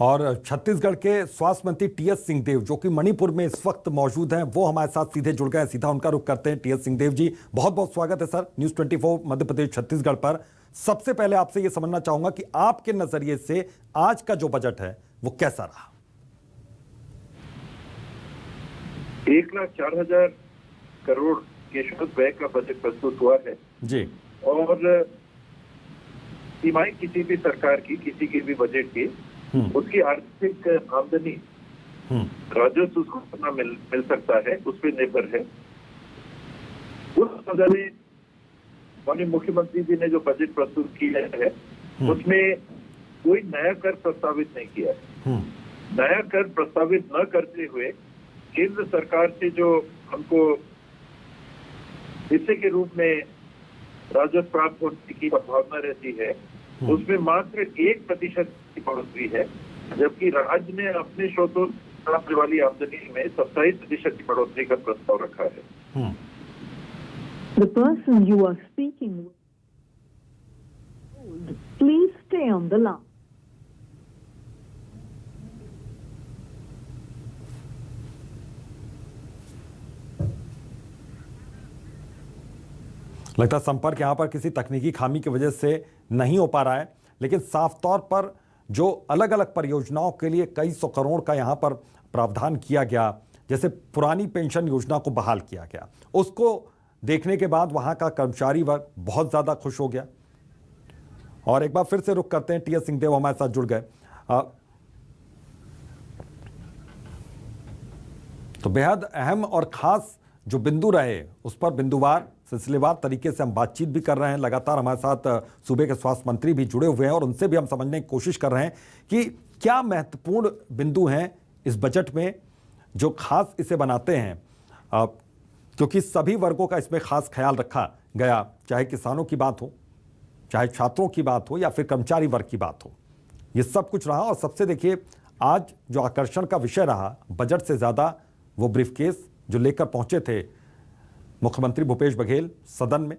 और छत्तीसगढ़ के स्वास्थ्य मंत्री टीएस सिंहदेव जो कि मणिपुर में इस वक्त मौजूद हैं, वो हमारे साथ सीधे जुड़ गए। सीधा उनका रुख करते हैं। टीएस सिंहदेव जी, बहुत बहुत स्वागत है सर न्यूज़ 24 मध्य प्रदेश छत्तीसगढ़ पर। सबसे पहले आपसे ये समझना चाहूंगा कि आपके नजरिए से आज का जो बजट है वो कैसा रहा? 1,04,000 करोड़ के शुद्ध व्यय का बजट प्रस्तुत हुआ है जी। और सीमाएं किसी भी सरकार की, किसी के भी बजट की, उसकी आर्थिक आमदनी राजस्व उसको कितना मिल सकता है उस पर निर्भर है। उस वजह में माननीय मुख्यमंत्री जी ने जो बजट प्रस्तुत किया है उसमें कोई नया कर प्रस्तावित नहीं किया है। नया कर प्रस्तावित न करते हुए केंद्र सरकार से जो हमको हिस्से के रूप में राजस्व प्राप्त होने की संभावना रहती है उसमें मात्र 1% की बढ़ोतरी है, जबकि राज्य ने अपने स्रोतों प्राप्त वाली आमदनी में 27% की बढ़ोतरी का प्रस्ताव रखा है। The person you are speaking with, please stay on the line. लगता है संपर्क यहाँ पर किसी तकनीकी खामी की वजह से नहीं हो पा रहा है, लेकिन साफ तौर पर जो अलग अलग परियोजनाओं के लिए कई सौ करोड़ का यहाँ पर प्रावधान किया गया, जैसे पुरानी पेंशन योजना को बहाल किया गया, उसको देखने के बाद वहाँ का कर्मचारी वर्ग बहुत ज़्यादा खुश हो गया। और एक बार फिर से रुख करते हैं, टीएस सिंहदेव हमारे साथ जुड़ गए। तो बेहद अहम और ख़ास जो बिंदु रहे उस पर बिंदुवार सिलसिलेवार तरीके से हम बातचीत भी कर रहे हैं। लगातार हमारे साथ सूबे के स्वास्थ्य मंत्री भी जुड़े हुए हैं और उनसे भी हम समझने की कोशिश कर रहे हैं कि क्या महत्वपूर्ण बिंदु हैं इस बजट में जो खास इसे बनाते हैं, क्योंकि सभी वर्गों का इसमें खास ख्याल रखा गया, चाहे किसानों की बात हो, चाहे छात्रों की बात हो या फिर कर्मचारी वर्ग की बात हो, ये सब कुछ रहा। और सबसे देखिए आज जो आकर्षण का विषय रहा बजट से ज़्यादा, वो ब्रीफकेस जो लेकर पहुंचे थे मुख्यमंत्री भूपेश बघेल सदन में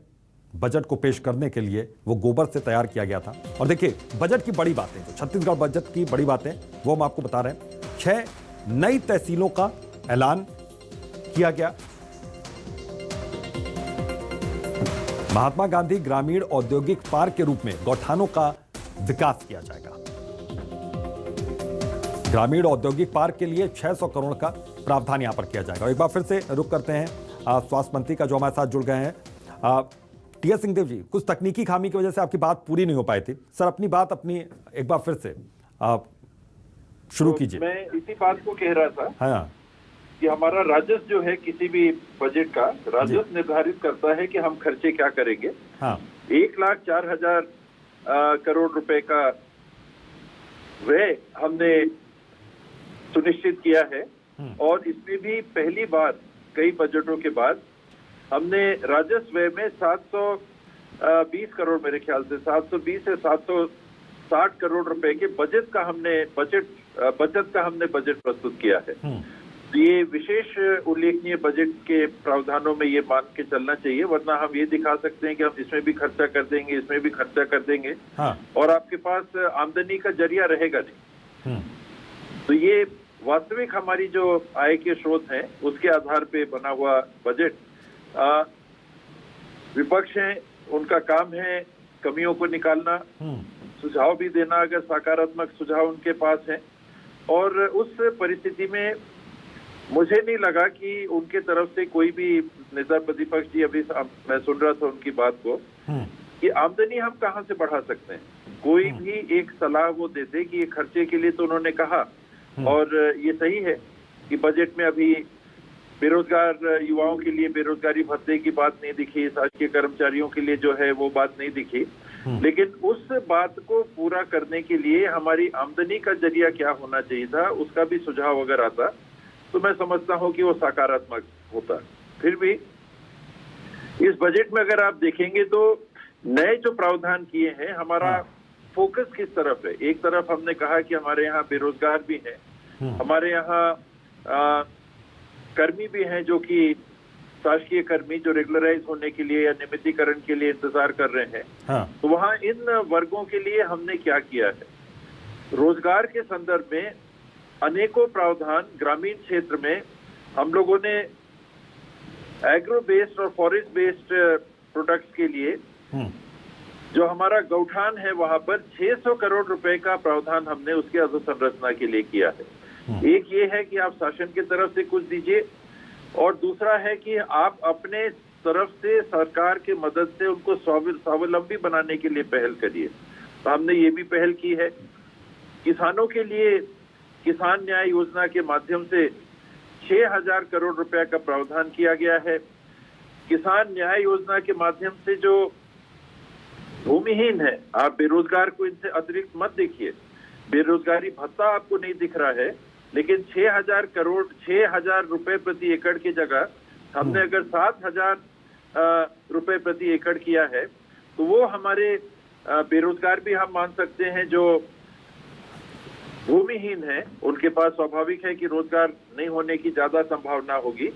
बजट को पेश करने के लिए, वो गोबर से तैयार किया गया था। और देखिए बजट की बड़ी बातें, जो छत्तीसगढ़ बजट की बड़ी बातें वो हम आपको बता रहे हैं। 6 नई तहसीलों का ऐलान किया गया। महात्मा गांधी ग्रामीण औद्योगिक पार्क के रूप में गौठानों का विकास किया जाएगा। ग्रामीण औद्योगिक पार्क के लिए 600 करोड़ का प्रावधान यहां पर किया जाएगा। एक बार फिर से रुक करते हैं स्वास्थ्य मंत्री का जो हमारे साथ जुड़ गए हैं। टीएस सिंहदेव जी, कुछ तकनीकी खामी की वजह से आपकी बात पूरी नहीं हो पाई थी। सर अपनी बात एक बार फिर से शुरू कीजिए। मैं इसी बात को कह रहा था हाँ कि हमारा राजस्व जो है किसी भी बजट का राजस्व निर्धारित करता है कि हम खर्चे क्या करेंगे। हाँ 1,04,000 करोड़ रुपए का व्यय हमने सुनिश्चित किया है और इसमें भी पहली बार कई बजटों के बाद हमने राजस्व व्यय में 720 करोड़, मेरे ख्याल से 720 से 760 करोड़ रुपए के बचत का हमने बजट प्रस्तुत किया है। तो ये विशेष उल्लेखनीय बजट के प्रावधानों में ये मान के चलना चाहिए, वरना हम ये दिखा सकते हैं कि हम इसमें भी खर्चा कर देंगे, इसमें भी खर्चा कर देंगे। हाँ। और आपके पास आमदनी का जरिया रहेगा नहीं। तो ये वास्तविक हमारी जो आय के स्रोत हैं उसके आधार पे बना हुआ बजट। विपक्ष है, उनका काम है कमियों को निकालना, सुझाव भी देना अगर सकारात्मक सुझाव उनके पास है। और उस परिस्थिति में मुझे नहीं लगा कि उनके तरफ से कोई भी नेता प्रतिपक्ष जी, अभी मैं सुन रहा था उनकी बात को, कि आमदनी हम कहां से बढ़ा सकते हैं। कोई भी एक सलाह वो देते कि ये खर्चे के लिए, तो उन्होंने कहा और ये सही है कि बजट में अभी बेरोजगार युवाओं के लिए बेरोजगारी भत्ते की बात नहीं दिखी, शासकीय कर्मचारियों के लिए जो है वो बात नहीं दिखी। लेकिन उस बात को पूरा करने के लिए हमारी आमदनी का जरिया क्या होना चाहिए था, उसका भी सुझाव अगर आता तो मैं समझता हूं कि वो सकारात्मक होता। फिर भी इस बजट में अगर आप देखेंगे तो नए जो प्रावधान किए हैं, हमारा फोकस किस तरफ है। एक तरफ हमने कहा कि हमारे यहाँ बेरोजगार भी हैं, हमारे यहाँ कर्मी भी हैं जो कि शासकीय कर्मी जो रेगुलराइज होने के लिए या नियमितीकरण के लिए इंतजार कर रहे हैं। तो वहाँ इन वर्गों के लिए हमने क्या किया है। रोजगार के संदर्भ में अनेकों प्रावधान ग्रामीण क्षेत्र में हम लोगों ने एग्रो बेस्ड और फॉरेस्ट बेस्ड प्रोडक्ट्स के लिए जो हमारा गौठान है वहां पर 600 करोड़ रुपए का प्रावधान हमने उसके अधोसंरचना के लिए किया है। एक ये है कि आप शासन की तरफ से कुछ दीजिए और दूसरा है कि आप अपने तरफ से सरकार के मदद से उनको स्वावलंबी बनाने के लिए पहल करिए। तो हमने ये भी पहल की है। किसानों के लिए किसान न्याय योजना के माध्यम से 6,000 करोड़ रुपए का प्रावधान किया गया है। किसान न्याय योजना के माध्यम से जो भूमिहीन है, आप बेरोजगार को इनसे अतिरिक्त मत देखिए, बेरोजगारी भत्ता आपको नहीं दिख रहा है, लेकिन 6,000 रुपए प्रति एकड़ की जगह हमने अगर 7,000 रुपए प्रति एकड़ किया है तो वो हमारे बेरोजगार भी हम मान सकते हैं जो भूमिहीन है, उनके पास स्वाभाविक है कि रोजगार नहीं होने की ज्यादा संभावना होगी,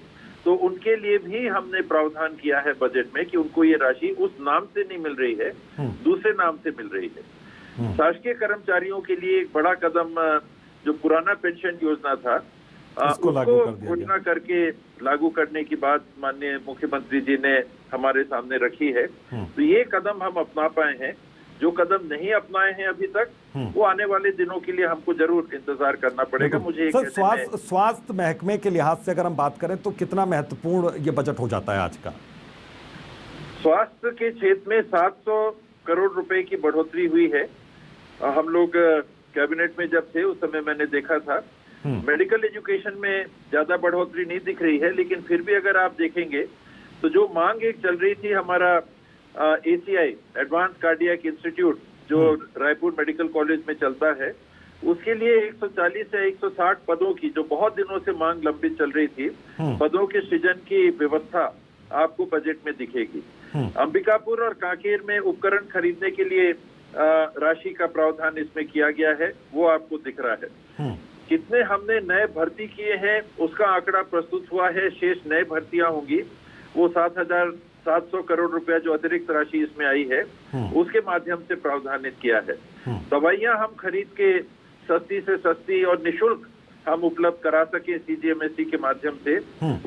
तो उनके लिए भी हमने प्रावधान किया है बजट में कि उनको ये राशि उस नाम से नहीं मिल रही है, दूसरे नाम से मिल रही है। शासकीय कर्मचारियों के लिए एक बड़ा कदम जो पुराना पेंशन योजना था उसको घोषणा करके लागू करने की बात माननीय मुख्यमंत्री जी ने हमारे सामने रखी है। तो ये कदम हम अपना पाए हैं। जो कदम नहीं अपनाए हैं अभी तक वो आने वाले दिनों के लिए हमको जरूर इंतजार करना पड़ेगा। मुझे सर, स्वास्थ्य महकमे के लिहाज से अगर हम बात करें तो कितना महत्वपूर्ण ये बजट हो जाता है आज का? स्वास्थ्य के क्षेत्र में 700 करोड़ रुपए की बढ़ोतरी हुई है। हम लोग कैबिनेट में जब थे उस समय मैंने देखा था मेडिकल एजुकेशन में ज्यादा बढ़ोतरी नहीं दिख रही है, लेकिन फिर भी अगर आप देखेंगे तो जो मांग एक चल रही थी हमारा ACI एडवांस कार्डियक इंस्टीट्यूट जो रायपुर मेडिकल कॉलेज में चलता है, उसके लिए 140 से 160 पदों की जो बहुत दिनों से मांग लंबित चल रही थी, पदों के सृजन की व्यवस्था आपको बजट में दिखेगी। अंबिकापुर और कांकेर में उपकरण खरीदने के लिए राशि का प्रावधान इसमें किया गया है, वो आपको दिख रहा है। कितने हमने नए भर्ती किए हैं उसका आंकड़ा प्रस्तुत हुआ है। शेष नए भर्तियां होंगी, वो 7,700 करोड़ रुपया जो अतिरिक्त राशि इसमें आई है उसके माध्यम से प्रावधानित किया है। दवाइयां हम खरीद के सस्ती से सस्ती और निशुल्क हम उपलब्ध करा सके CGMSE के माध्यम से,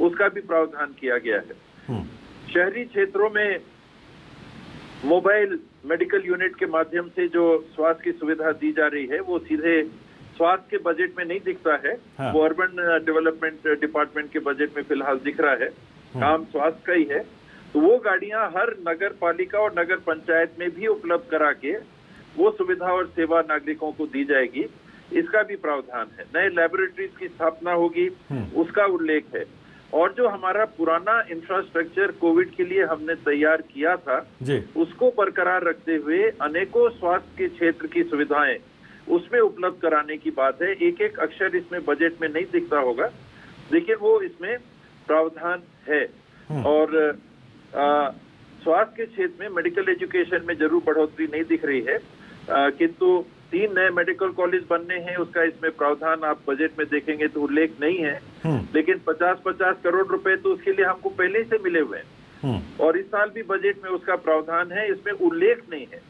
उसका भी प्रावधान किया गया है। शहरी क्षेत्रों में मोबाइल मेडिकल यूनिट के माध्यम से जो स्वास्थ्य की सुविधा दी जा रही है वो सीधे स्वास्थ्य के बजट में नहीं दिखता है। वो अर्बन डेवलपमेंट डिपार्टमेंट के बजट में फिलहाल दिख रहा है, काम स्वास्थ्य का ही है। तो वो गाड़ियां हर नगर पालिका और नगर पंचायत में भी उपलब्ध करा के वो सुविधा और सेवा नागरिकों को दी जाएगी, इसका भी प्रावधान है। नए लैबोरेटरीज की स्थापना होगी, उसका उल्लेख है। और जो हमारा पुराना इंफ्रास्ट्रक्चर कोविड के लिए हमने तैयार किया था उसको बरकरार रखते हुए अनेकों स्वास्थ्य के क्षेत्र की सुविधाएं उसमें उपलब्ध कराने की बात है। एक एक अक्षर इसमें बजट में नहीं दिखता होगा, लेकिन वो इसमें प्रावधान है। और स्वास्थ्य के क्षेत्र में मेडिकल एजुकेशन में जरूर बढ़ोतरी नहीं दिख रही है, किंतु 3 नए मेडिकल कॉलेज बनने हैं, उसका इसमें प्रावधान आप बजट में देखेंगे तो उल्लेख नहीं है। लेकिन 50-50 करोड़ रुपए तो उसके लिए हमको पहले से मिले हुए हैं और इस साल भी बजट में उसका प्रावधान है, इसमें उल्लेख नहीं है।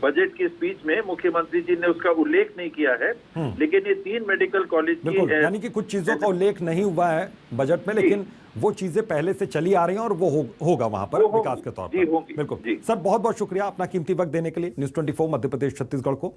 बजट की स्पीच में मुख्यमंत्री जी ने उसका उल्लेख नहीं किया है, लेकिन ये 3 मेडिकल कॉलेज की यानी कि कुछ चीजों का उल्लेख नहीं हुआ है बजट में, लेकिन वो चीजें पहले से चली आ रही हैं और वो होगा वहां पर विकास के तौर पर। बिल्कुल सर, बहुत बहुत शुक्रिया अपना कीमती वक्त देने के लिए न्यूज़ 24 मध्य प्रदेश छत्तीसगढ़ को।